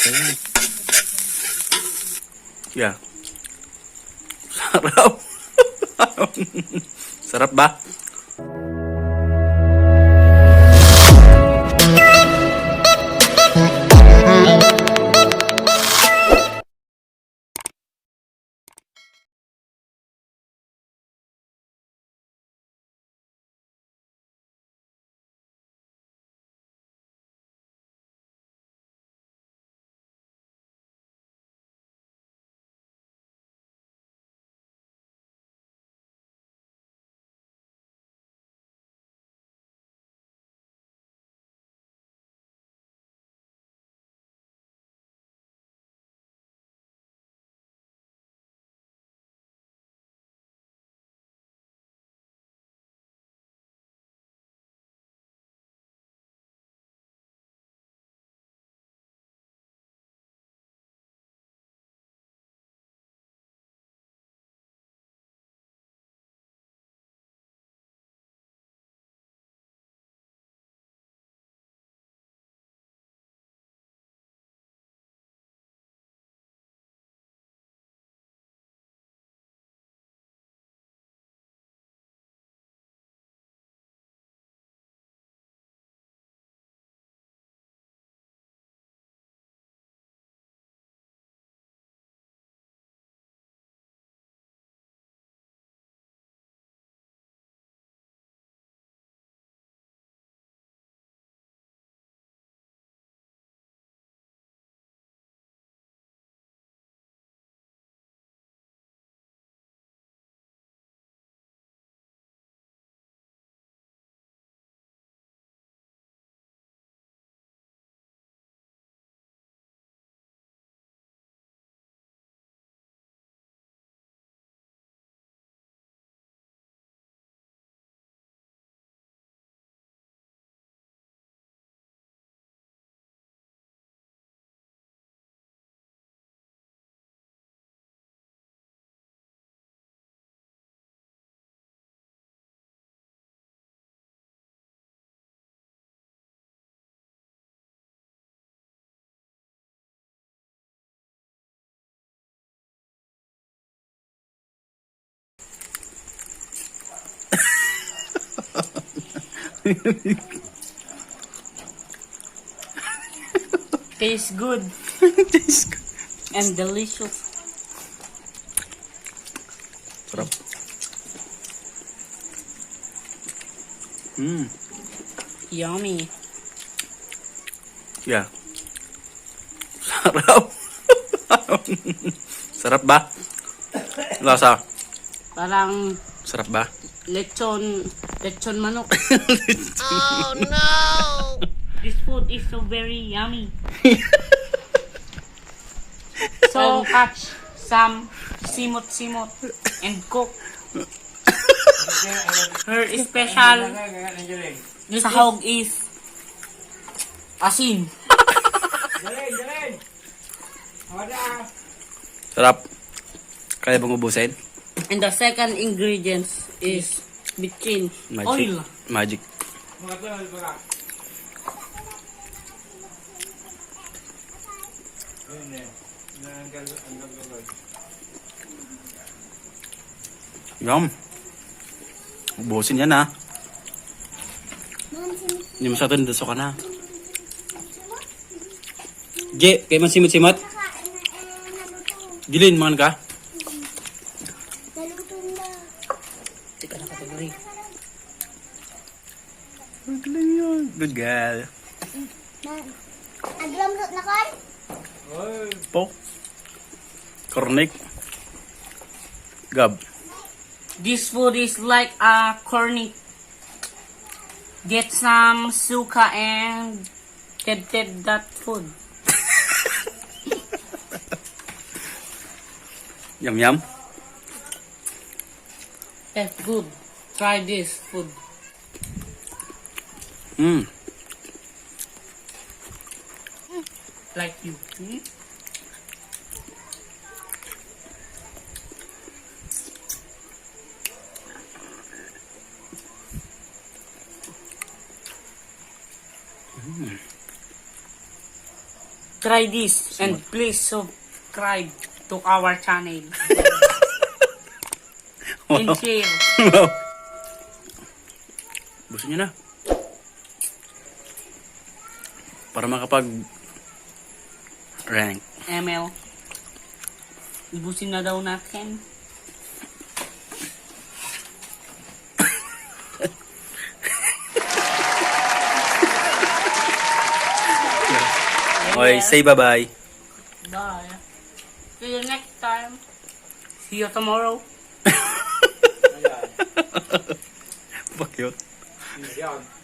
Ayan. Yeah. Sarap. Sarap ba? Tastes good Tastes good. and delicious. Sarap. Mm. Yummy. Yeah. Sarap. Sarap ba? Lasa. Parang Sarap ba? lechon manok. Oh no! This food is so very yummy. So catch some simot and cook. Her special sahog is asin. Sarap. Kaya bang ubusin? And the second ingredients is bitchin. Magic. Oil. Magic. Yum. Ubusin yan ha. Hindi mo sa ito, naduso ka na. J, kayo man simot-simot? Gilin, mangan ka? Tika na kategory. Magaling yun. Good girl. Naglamrot na kan? Po. Kornik. Gab. This food is like a cornic. Get some suka and ted that food. Yum yum. That's good. Try this food. Mm. Like you. Try this and please subscribe to our channel. And Wow. share. Wow. Gusto nyo na. Para makapag rank. ML. Ibusin na daw natin. Okay, say bye-bye. Bye. See you next time. See you tomorrow. Fuck you. Yan.